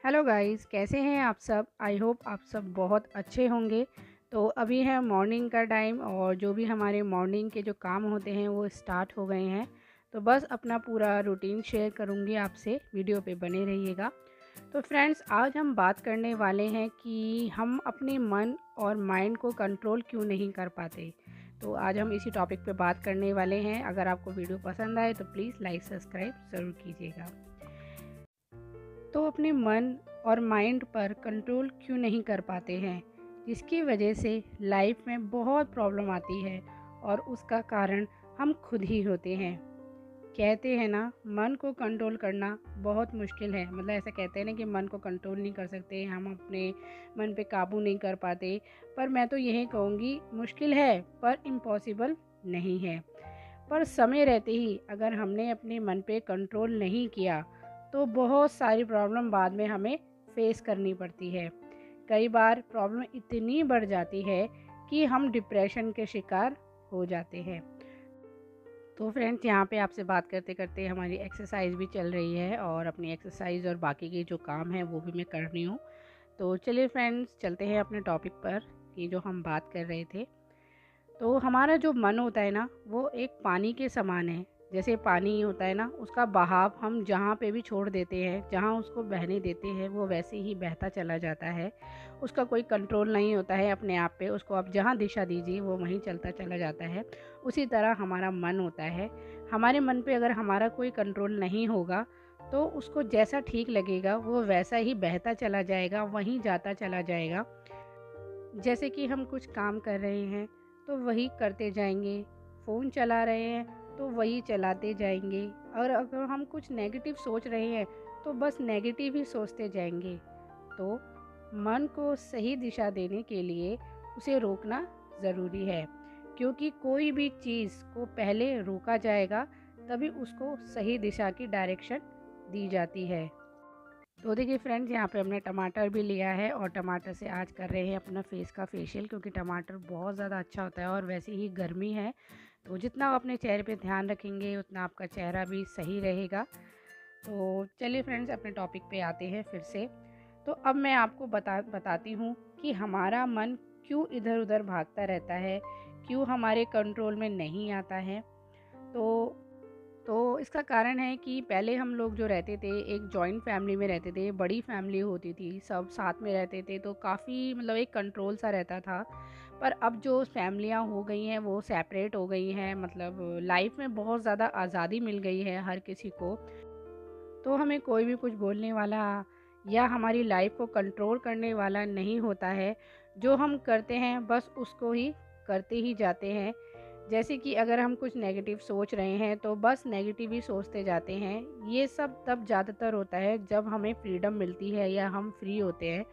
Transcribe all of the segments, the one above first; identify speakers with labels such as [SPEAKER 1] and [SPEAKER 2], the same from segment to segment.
[SPEAKER 1] Hello guys, कैसे हैं आप सब। आई होप आप सब बहुत अच्छे होंगे। तो अभी है मॉर्निंग का टाइम और जो भी हमारे मॉर्निंग के जो काम होते हैं वो स्टार्ट हो गए हैं। तो बस अपना पूरा रूटीन शेयर करूंगी आपसे, वीडियो पे बने रहिएगा। तो फ्रेंड्स, आज हम बात करने वाले हैं कि हम अपने मन और माइंड को कंट्रोल क्यों नहीं कर पाते। तो आज हम इसी टॉपिक पे बात करने वाले हैं। अगर आपको वीडियो पसंद आए तो प्लीज़ लाइक सब्सक्राइब ज़रूर कीजिएगा। तो अपने मन और माइंड पर कंट्रोल क्यों नहीं कर पाते हैं, जिसकी वजह से लाइफ में बहुत प्रॉब्लम आती है और उसका कारण हम खुद ही होते हैं। कहते हैं ना, मन को कंट्रोल करना बहुत मुश्किल है। मतलब ऐसा कहते हैं ना कि मन को कंट्रोल नहीं कर सकते, हम अपने मन पे काबू नहीं कर पाते। पर मैं तो यही कहूँगी, मुश्किल है पर इम्पॉसिबल नहीं है। पर समय रहते ही अगर हमने अपने मन पे कंट्रोल नहीं किया तो बहुत सारी प्रॉब्लम बाद में हमें फेस करनी पड़ती है। कई बार प्रॉब्लम इतनी बढ़ जाती है कि हम डिप्रेशन के शिकार हो जाते हैं। तो फ्रेंड्स, यहाँ पे आपसे बात करते करते हमारी एक्सरसाइज भी चल रही है और अपनी एक्सरसाइज और बाकी के जो काम है वो भी मैं कर रही हूँ। तो चलिए फ्रेंड्स, चलते हैं अपने टॉपिक पर कि जो हम बात कर रहे थे। तो हमारा जो मन होता है ना, वो एक पानी के समान है। जैसे पानी होता है ना, उसका बहाव हम जहाँ पे भी छोड़ देते हैं, जहाँ उसको बहने देते हैं, वो वैसे ही बहता चला जाता है। उसका कोई कंट्रोल नहीं होता है अपने आप पे। उसको आप जहाँ दिशा दीजिए वो वहीं चलता चला जाता है। उसी तरह हमारा मन होता है। हमारे मन पे अगर हमारा कोई कंट्रोल नहीं होगा तो उसको जैसा ठीक लगेगा वो वैसा ही बहता चला जाएगा, वहीं जाता चला जाएगा। जैसे कि हम कुछ काम कर रहे हैं तो वही करते जाएंगे, फ़ोन चला रहे हैं तो वही चलाते जाएंगे, और अगर हम कुछ नेगेटिव सोच रहे हैं तो बस नेगेटिव ही सोचते जाएंगे। तो मन को सही दिशा देने के लिए उसे रोकना ज़रूरी है, क्योंकि कोई भी चीज़ को पहले रोका जाएगा तभी उसको सही दिशा की डायरेक्शन दी जाती है। तो देखिए फ्रेंड्स, यहाँ पे हमने टमाटर भी लिया है और टमाटर से आज कर रहे हैं अपना फेस का फेशियल, क्योंकि टमाटर बहुत ज़्यादा अच्छा होता है और वैसे ही गर्मी है। तो जितना आप अपने चेहरे पे ध्यान रखेंगे उतना आपका चेहरा भी सही रहेगा। तो चलिए फ्रेंड्स, अपने टॉपिक पे आते हैं फिर से। तो अब मैं आपको बताती हूँ कि हमारा मन क्यों इधर उधर भागता रहता है, क्यों हमारे कंट्रोल में नहीं आता है। तो इसका कारण है कि पहले हम लोग जो रहते थे एक जॉइंट फैमिली में रहते थे, बड़ी फैमिली होती थी, सब साथ में रहते थे, तो काफ़ी मतलब एक कंट्रोल सा रहता था। पर अब जो फैमिलियाँ हो गई हैं वो सेपरेट हो गई हैं। मतलब लाइफ में बहुत ज़्यादा आज़ादी मिल गई है हर किसी को। तो हमें कोई भी कुछ बोलने वाला या हमारी लाइफ को कंट्रोल करने वाला नहीं होता है। जो हम करते हैं बस उसको ही करते ही जाते हैं। जैसे कि अगर हम कुछ नेगेटिव सोच रहे हैं तो बस नेगेटिव ही सोचते जाते हैं। ये सब तब ज़्यादातर होता है जब हमें फ्रीडम मिलती है या हम फ्री होते हैं।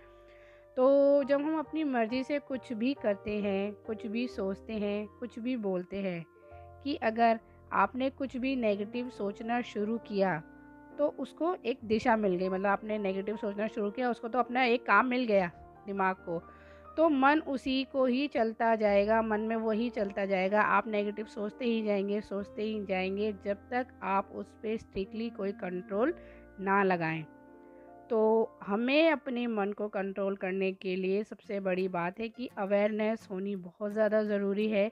[SPEAKER 1] तो जब हम अपनी मर्ज़ी से कुछ भी करते हैं, कुछ भी सोचते हैं, कुछ भी बोलते हैं, कि अगर आपने कुछ भी नेगेटिव सोचना शुरू किया तो उसको एक दिशा मिल गई। मतलब आपने नेगेटिव सोचना शुरू किया, उसको तो अपना एक काम मिल गया दिमाग को। तो मन उसी को ही चलता जाएगा, मन में वही चलता जाएगा। आप नेगेटिव सोचते ही जाएंगे, सोचते ही जाएंगे, जब तक आप उस पर स्ट्रिक्टली कोई कंट्रोल ना लगाएं। तो हमें अपने मन को कंट्रोल करने के लिए सबसे बड़ी बात है कि अवेयरनेस होनी बहुत ज़्यादा ज़रूरी है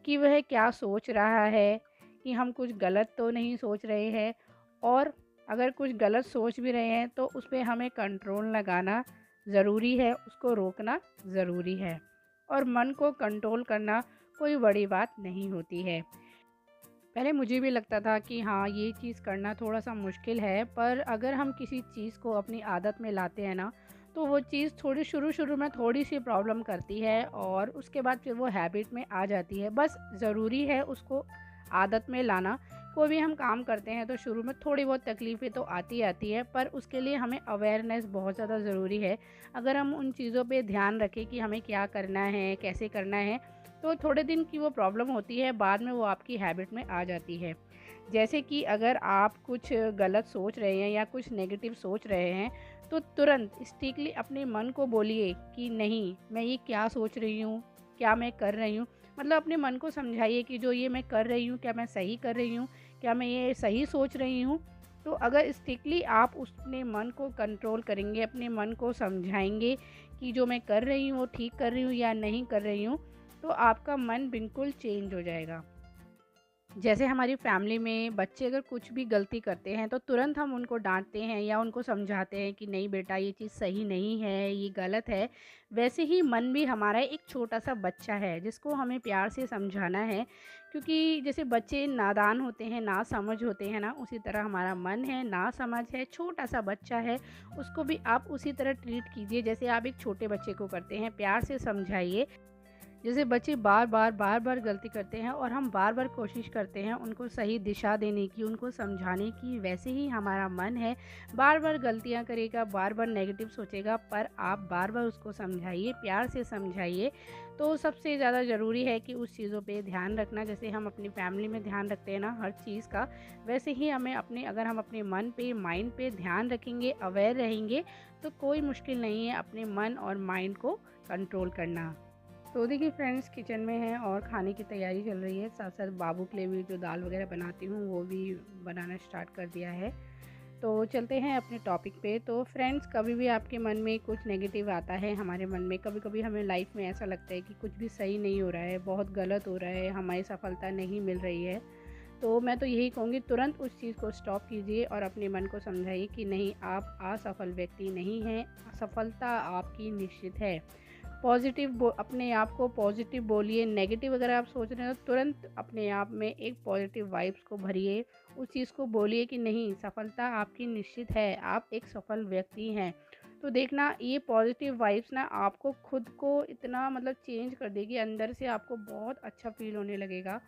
[SPEAKER 1] कि वह क्या सोच रहा है, कि हम कुछ गलत तो नहीं सोच रहे हैं। और अगर कुछ गलत सोच भी रहे हैं तो उस पे हमें कंट्रोल लगाना ज़रूरी है, उसको रोकना ज़रूरी है। और मन को कंट्रोल करना कोई बड़ी बात नहीं होती है। पहले मुझे भी लगता था कि हाँ, ये चीज़ करना थोड़ा सा मुश्किल है, पर अगर हम किसी चीज़ को अपनी आदत में लाते हैं ना, तो वो चीज़ थोड़ी शुरू में थोड़ी सी प्रॉब्लम करती है और उसके बाद फिर वो हैबिट में आ जाती है। बस ज़रूरी है उसको आदत में लाना। कोई भी हम काम करते हैं तो शुरू में थोड़ी बहुत तकलीफ़ें तो आती है, पर उसके लिए हमें अवेयरनेस बहुत ज़्यादा ज़रूरी है। अगर हम उन चीज़ों पे ध्यान रखें कि हमें क्या करना है, कैसे करना है, तो थोड़े दिन की वो प्रॉब्लम होती है, बाद में वो आपकी हैबिट में आ जाती है। जैसे कि अगर आप कुछ गलत सोच रहे हैं या कुछ नेगेटिव सोच रहे हैं तो तुरंत स्ट्रिक्टली अपने मन को बोलिए कि नहीं, मैं ये क्या सोच रही हूँ, क्या मैं कर रही हूँ। मतलब अपने मन को समझाइए कि जो ये मैं कर रही हूँ क्या मैं सही कर रही हूँ, क्या मैं ये सही सोच रही हूँ। तो अगर स्ट्रिक्टली आप अपने मन को कंट्रोल करेंगे, अपने मन को समझाएंगे कि जो मैं कर रही हूँ वो ठीक कर रही हूँ या नहीं कर रही हूँ, तो आपका मन बिल्कुल चेंज हो जाएगा। जैसे हमारी फैमिली में बच्चे अगर कुछ भी गलती करते हैं तो तुरंत हम उनको डांटते हैं या उनको समझाते हैं कि नहीं बेटा ये चीज़ सही नहीं है, ये गलत है। वैसे ही मन भी हमारा एक छोटा सा बच्चा है जिसको हमें प्यार से समझाना है, क्योंकि जैसे बच्चे नादान होते हैं, ना समझ होते हैं ना, उसी तरह हमारा मन है, ना समझ है, छोटा सा बच्चा है। उसको भी आप उसी तरह ट्रीट कीजिए जैसे आप एक छोटे बच्चे को करते हैं, प्यार से समझाइए। जैसे बच्चे बार बार गलती करते हैं और हम बार बार कोशिश करते हैं उनको सही दिशा देने की, उनको समझाने की, वैसे ही हमारा मन है बार बार गलतियां करेगा, बार बार नेगेटिव सोचेगा, पर आप बार बार उसको समझाइए, प्यार से समझाइए। तो सबसे ज़्यादा ज़रूरी है कि उस चीज़ों पे ध्यान रखना, जैसे हम अपनी फैमिली में ध्यान रखते हैं ना हर चीज़ का, वैसे ही हमें अगर हम अपने मन पे, माइंड पे ध्यान रखेंगे, अवेयर रहेंगे, तो कोई मुश्किल नहीं है अपने मन और माइंड को कंट्रोल करना। तो देखिए फ्रेंड्स, किचन में है और खाने की तैयारी चल रही है, साथ साथ बाबू के लिए भी जो दाल वगैरह बनाती हूँ वो भी बनाना स्टार्ट कर दिया है। तो चलते हैं अपने टॉपिक पे। तो फ्रेंड्स, कभी भी आपके मन में कुछ नेगेटिव आता है, हमारे मन में कभी कभी हमें लाइफ में ऐसा लगता है कि कुछ भी सही नहीं हो रहा है, बहुत गलत हो रहा है, हमारी सफलता नहीं मिल रही है, तो मैं तो यही कहूँगी तुरंत उस चीज़ को स्टॉप कीजिए और अपने मन को समझाइए कि नहीं, आप असफल व्यक्ति नहीं हैं, सफलता आपकी निश्चित है। अपने आप को पॉजिटिव बोलिए। नेगेटिव अगर आप सोच रहे हो तो तुरंत अपने आप में एक पॉजिटिव वाइब्स को भरिए, उस चीज़ को बोलिए कि नहीं, सफलता आपकी निश्चित है, आप एक सफल व्यक्ति हैं। तो देखना, ये पॉजिटिव वाइब्स ना आपको खुद को इतना मतलब चेंज कर देगी, अंदर से आपको बहुत अच्छा फील होने लगेगा।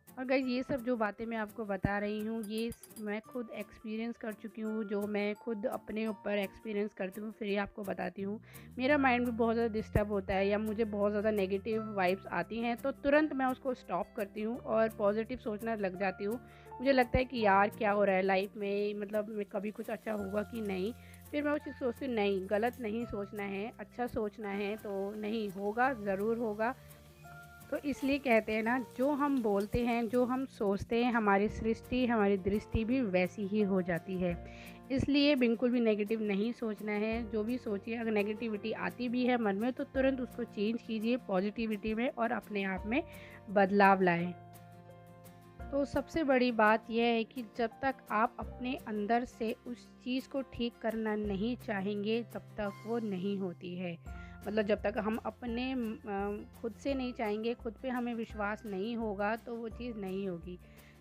[SPEAKER 1] और गाइस, ये सब जो बातें मैं आपको बता रही हूँ ये मैं खुद एक्सपीरियंस कर चुकी हूँ, जो मैं खुद अपने ऊपर एक्सपीरियंस करती हूँ फिर ये आपको बताती हूँ। मेरा माइंड भी बहुत ज़्यादा डिस्टर्ब होता है या मुझे बहुत ज़्यादा नेगेटिव वाइब्स आती हैं तो तुरंत मैं उसको स्टॉप करती हूँ और पॉजिटिव सोचना लग जाती हूँ। मुझे लगता है कि यार क्या हो रहा है लाइफ में, मतलब मैं कभी कुछ अच्छा होगा कि नहीं। फिर मैं उस चीज़ सोचती हूँ, नहीं, गलत नहीं सोचना है, अच्छा सोचना है, तो नहीं होगा, ज़रूर होगा। तो इसलिए कहते हैं ना, जो हम बोलते हैं, जो हम सोचते हैं, हमारी सृष्टि, हमारी दृष्टि भी वैसी ही हो जाती है। इसलिए बिल्कुल भी नेगेटिव नहीं सोचना है। जो भी सोचिए, अगर नेगेटिविटी आती भी है मन में तो तुरंत उसको चेंज कीजिए पॉजिटिविटी में और अपने आप में बदलाव लाएं। तो सबसे बड़ी बात यह है कि जब तक आप अपने अंदर से उस चीज़ को ठीक करना नहीं चाहेंगे तब तक वो नहीं होती है। मतलब जब तक हम अपने खुद से नहीं चाहेंगे, खुद पे हमें विश्वास नहीं होगा तो वो चीज़ नहीं होगी।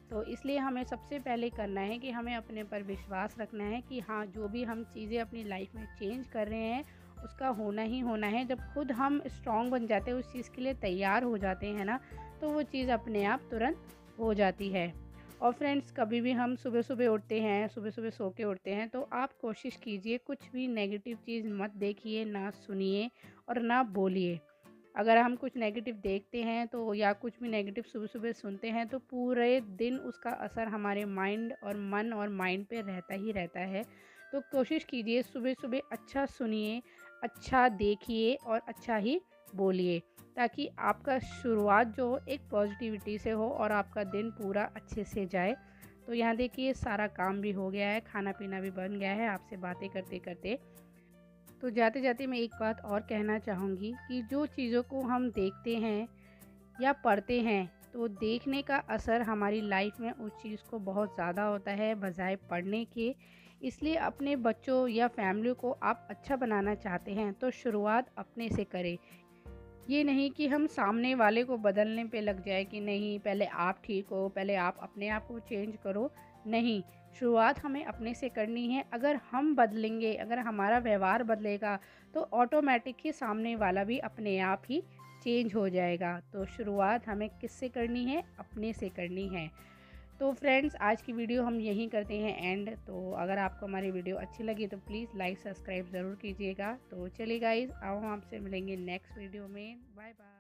[SPEAKER 1] तो इसलिए हमें सबसे पहले करना है कि हमें अपने पर विश्वास रखना है कि हाँ, जो भी हम चीज़ें अपनी लाइफ में चेंज कर रहे हैं उसका होना ही होना है। जब खुद हम स्ट्रॉन्ग बन जाते हैं, उस चीज़ के लिए तैयार हो जाते हैं ना, तो वो चीज़ अपने आप तुरंत हो जाती है। और फ्रेंड्स, कभी भी हम सुबह सुबह उठते हैं, सुबह सुबह सो के उठते हैं, तो आप कोशिश कीजिए कुछ भी नेगेटिव चीज़ मत देखिए, ना सुनिए और ना बोलिए। अगर हम कुछ नेगेटिव देखते हैं तो या कुछ भी नेगेटिव सुबह सुबह सुनते हैं तो पूरे दिन उसका असर हमारे माइंड और मन और माइंड पे रहता ही रहता है। तो कोशिश कीजिए सुबह सुबह अच्छा सुनिए, अच्छा देखिए और अच्छा ही बोलिए, ताकि आपका शुरुआत जो हो एक पॉजिटिविटी से हो और आपका दिन पूरा अच्छे से जाए। तो यहाँ देखिए, सारा काम भी हो गया है, खाना पीना भी बन गया है आपसे बातें करते करते। तो जाते जाते मैं एक बात और कहना चाहूँगी कि जो चीज़ों को हम देखते हैं या पढ़ते हैं, तो देखने का असर हमारी लाइफ में उस चीज़ को बहुत ज़्यादा होता है बजाय पढ़ने के। इसलिए अपने बच्चों या फैमिली को आप अच्छा बनाना चाहते हैं तो शुरुआत अपने से करें। ये नहीं कि हम सामने वाले को बदलने पे लग जाए कि नहीं, पहले आप ठीक हो, पहले आप अपने आप को चेंज करो। नहीं, शुरुआत हमें अपने से करनी है। अगर हम बदलेंगे, अगर हमारा व्यवहार बदलेगा तो ऑटोमेटिक ही सामने वाला भी अपने आप ही चेंज हो जाएगा। तो शुरुआत हमें किससे करनी है? अपने से करनी है। तो फ्रेंड्स, आज की वीडियो हम यहीं करते हैं एंड। तो अगर आपको हमारी वीडियो अच्छी लगी तो प्लीज़ लाइक सब्सक्राइब ज़रूर कीजिएगा। तो चलिए गाइज़, आओ हम आपसे मिलेंगे नेक्स्ट वीडियो में। Bye bye.